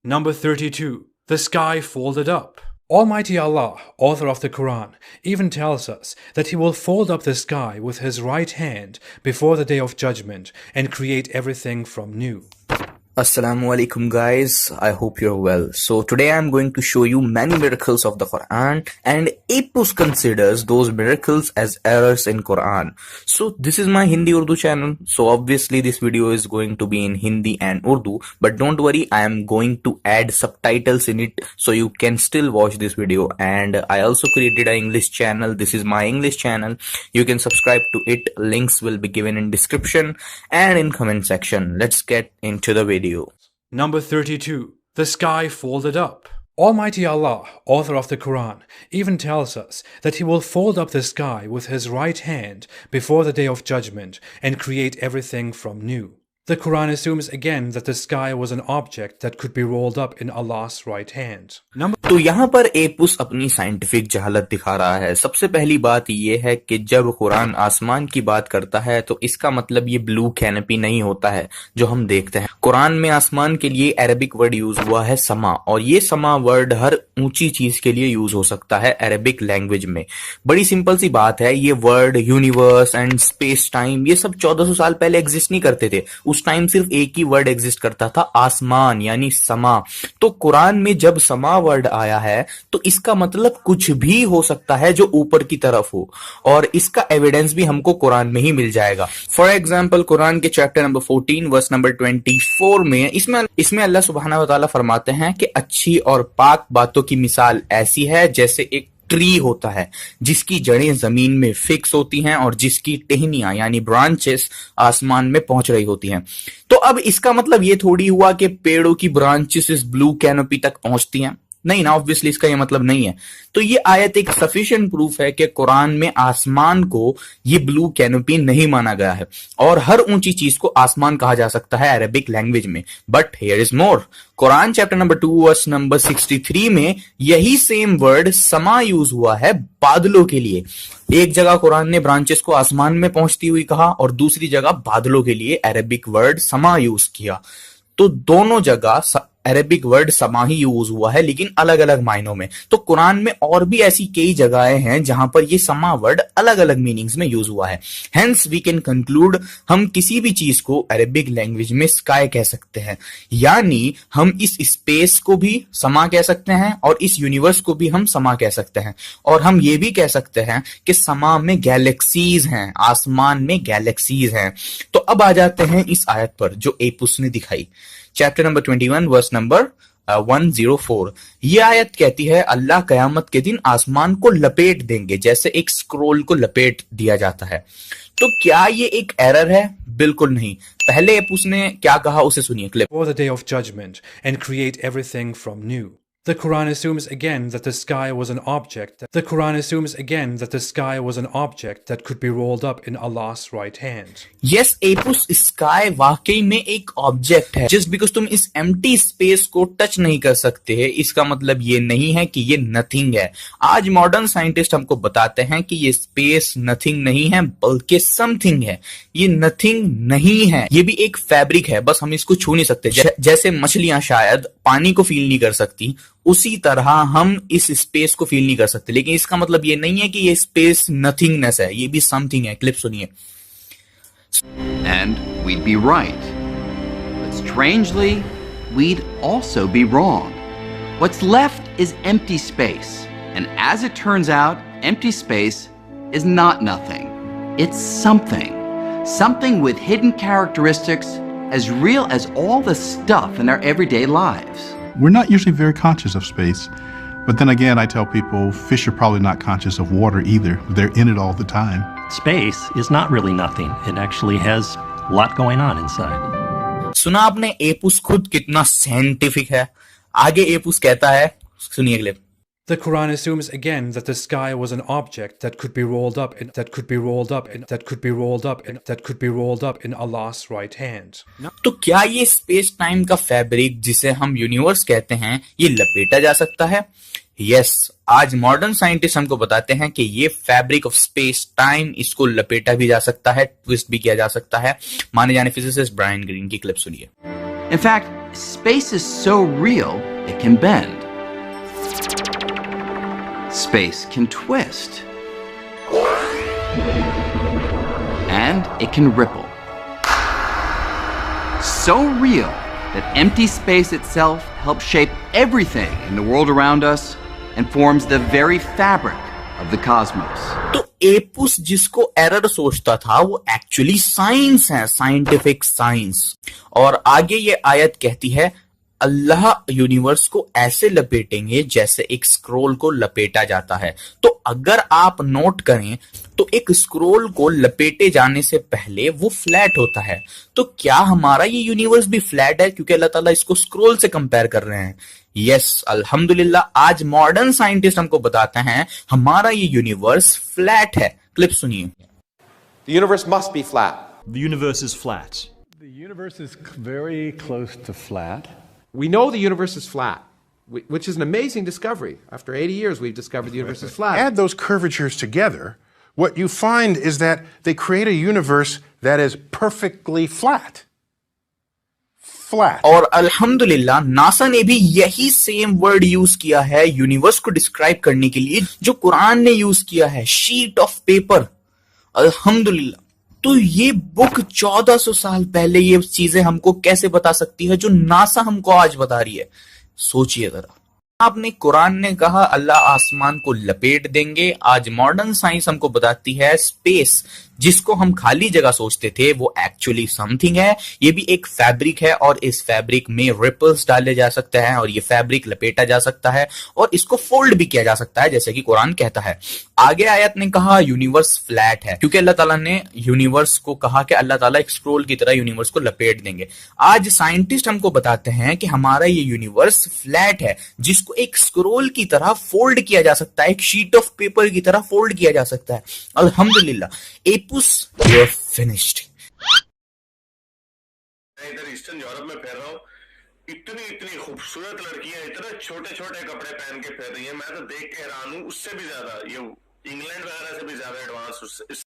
Number 32. The sky folded up. Almighty Allah, author of the Quran, even tells us that He will fold up the sky with His right hand before the day of judgment and create everything from new. Assalamu alaikum guys, I hope you're well. So today I'm going to show you many miracles of the Quran, and Apus considers those miracles as errors in Quran. So this is my Hindi Urdu channel, so obviously this video is going to be in Hindi and Urdu, but don't worry, I am going to add subtitles in it so you can still watch this video. And I also created an English channel. This is my English channel. You can subscribe to it. Links will be given in description and in comment section. Let's get into the video. Number 32. The sky folded up. Almighty Allah, author of the Quran, even tells us that He will fold up the sky with His right hand before the day of judgment and create everything from new. The Quran assumes again that the sky was an object that could be rolled up in Allah's right hand. तो यहाँ पर एपुस अपनी scientific जहालत दिखा रहा है। सबसे पहली बात ये है कि जब कुरान आसमान की बात करता है तो इसका मतलब ये ब्लू कैनोपी नहीं होता है जो हम देखते हैं। कुरान में आसमान के लिए अरबिक वर्ड यूज हुआ है समा, और ये समा वर्ड हर ऊंची चीज के लिए यूज हो सकता है अरबिक लैंग्वेज में। बड़ी सिंपल सी बात है, ये word universe and space time ये सब 1400 साल पहले एग्जिस्ट नहीं करते थे। उस टाइम सिर्फ एक ही वर्ड एग्जिस्ट करता था, आसमान यानी समा। तो कुरान में जब समा वर्ड आया है तो इसका मतलब कुछ भी हो सकता है जो ऊपर की तरफ हो, और इसका एविडेंस भी हमको कुरान में ही मिल जाएगा। फॉर एग्जाम्पल कुरान के चैप्टर नंबर 14 वर्स नंबर 24 में इसमें अल्लाह सुब्हानहू व तआला फरमाते हैं कि अच्छी और पाक बातों की मिसाल ऐसी है जैसे एक ट्री होता है जिसकी जड़ें जमीन में फिक्स होती हैं और जिसकी टहनियां यानी ब्रांचेस आसमान में पहुंच रही होती हैं। तो अब इसका मतलब ये थोड़ी हुआ कि पेड़ों की ब्रांचेस इस ब्लू कैनोपी तक पहुंचती हैं, नहीं ना, ऑब्वियसली इसका ये मतलब नहीं है। तो ये आयत एक सफिशिएंट प्रूफ है कि कुरान में आसमान को ये ब्लू कैनोपी नहीं माना गया है, और हर ऊंची चीज को आसमान कहा जा सकता है अरबिक लैंग्वेज में। But here is more, Quran chapter number 2 verse number 63 में यही सेम वर्ड समा यूज हुआ है बादलों के लिए। एक जगह कुरान ने ब्रांचेस को आसमान में पहुंचती हुई कहा और दूसरी जगह बादलों के लिए अरबिक वर्ड समा यूज किया। तो दोनों जगह अरबिक वर्ड समा ही यूज हुआ है, लेकिन अलग अलग मायनों में। तो कुरान में और भी ऐसी कई जगहें हैं जहां पर ये समा वर्ड अलग अलग मीनिंग्स में यूज हुआ है। हेंस वी कैन कंक्लूड, हम किसी भी चीज को अरबिक लैंग्वेज में स्काई कह सकते हैं, यानी हम इस स्पेस को भी समा कह सकते हैं और इस यूनिवर्स को भी हम समा कह सकते हैं। और हम ये भी कह सकते हैं कि समा में गैलेक्सीज हैं, आसमान में गैलेक्सीज हैं। तो अब आ जाते हैं इस आयत पर जो एपुस ने दिखाई। Chapter number 21 verse number 104। ये आयत कहती है अल्लाह कयामत के दिन आसमान को लपेट देंगे जैसे एक स्क्रोल को लपेट दिया जाता है। तो क्या ये एक एरर है? बिल्कुल नहीं। पहले एपुस ने क्या कहा उसे सुनिए clip. For the day of judgment and create everything from new. The Quran assumes again that the sky was an object. The Quran assumes again that the sky was an object that could be rolled up in Allah's right hand. Yes, एपुस sky वाकई में एक object है। Just because तुम इस empty space को touch नहीं कर सकते है, इसका मतलब ये नहीं है कि ये नथिंग है। आज मॉडर्न साइंटिस्ट हमको बताते हैं कि ये स्पेस नथिंग नहीं है बल्कि समथिंग है। ये नथिंग नहीं है, ये भी एक फैब्रिक है, बस हम इसको छू नहीं सकते। जैसे मछलियां शायद पानी को फील नहीं कर सकती, उसी तरह हम इस स्पेस को फील नहीं कर सकते। लेकिन इसका मतलब ये नहीं है कि ये स्पेस नथिंगनेस है, ये भी समथिंग है। क्लिप सुनिए। And we'd be right. But strangely, we'd also be wrong. What's left is empty space. And as it turns out, empty space is not nothing. It's something. Something with hidden characteristics as real as all the stuff in our everyday lives. We're not usually very conscious of space, but then again, I tell people fish are probably not conscious of water either. They're in it all the time. Space is not really nothing. It actually has a lot going on inside. सुना आपने एपुस खुद कितना scientific है। आगे एपुस कहता है, सुनिए clip. The Quran assumes again that the sky was an object that could be rolled up in Allah's right hand. तो क्या ये स्पेस टाइम का फैब्रिक जिसे हम यूनिवर्स कहते हैं ये लपेटा जा सकता है? यस, आज मॉडर्न साइंटिस्ट हमको बताते हैं कि ये फैब्रिक ऑफ स्पेस टाइम, इसको लपेटा भी जा सकता है, ट्विस्ट भी किया जा सकता है। माने जाने फिजिसिस्ट ब्रायन ग्रीन की क्लिप सुनिए। In fact, space is so real, it can bend. Space can twist. And it can ripple. So real that empty space itself helps shape everything in the world around us and forms the very fabric of the cosmos. तो एपुस जिसको error सोचता था वो actually science है, scientific science. और आगे ये आयत कहती है अल्लाह यूनिवर्स को ऐसे लपेटेंगे जैसे एक स्क्रोल को लपेटा जाता है। तो अगर आप नोट करें तो एक स्क्रोल को लपेटे जाने से पहले वो फ्लैट होता है। तो क्या हमारा ये यूनिवर्स भी फ्लैट है? क्योंकि अल्लाह ताला इसको स्क्रोल से कंपेयर कर रहे हैं। यस, अल्हम्दुलिल्लाह आज मॉडर्न साइंटिस्ट हमको बताते हैं हमारा ये यूनिवर्स फ्लैट है। क्लिप सुनिए। The universe must be flat. The universe is flat. The universe is very close to flat. We know the universe is flat, which is an amazing discovery. After 80 years, we've discovered the universe is flat. Add those curvatures together, what you find is that they create a universe that is perfectly flat. Flat. और अल्हम्दुलिल्लाह NASA ने भी यही same word use किया है universe को describe करने के लिए जो कुरान ने यूज किया है, शीट ऑफ पेपर। अल्हम्दुलिल्लाह। तो ये बुक 1400 साल पहले ये चीजें हमको कैसे बता सकती है जो नासा हमको आज बता रही है? सोचिए जरा। आपने कुरान ने कहा अल्लाह आसमान को लपेट देंगे, आज मॉडर्न साइंस हमको बताती है स्पेस जिसको हम खाली जगह सोचते थे वो एक्चुअली समथिंग है। ये भी एक फैब्रिक है और इस फैब्रिक में रिपल्स डाले जा सकते हैं और ये फैब्रिक लपेटा जा सकता है और इसको फोल्ड भी किया जा सकता है जैसे कि कुरान कहता है। आगे आयत ने कहा यूनिवर्स फ्लैट है क्योंकि अल्लाह ताला ने यूनिवर्स को कहा कि अल्लाह ताला एक स्क्रोल की तरह यूनिवर्स को लपेट देंगे। आज साइंटिस्ट हमको बताते हैं कि हमारा ये यूनिवर्स फ्लैट है जिसको एक स्क्रोल की तरह फोल्ड किया जा सकता है, एक शीट ऑफ पेपर की तरह फोल्ड किया जा सकता है। अल्हम्दुलिल्लाह। एपुस, यू आर फिनिश्ड। इधर ईस्टर्न यूरोप में फिर रहा हूँ, इतनी खूबसूरत लड़कियां इतने छोटे छोटे कपड़े पहन के फिर रही हैं, मैं तो देख के हैरान हूँ। उससे भी ज्यादा ये इंग्लैंड वगैरह से भी ज्यादा एडवांस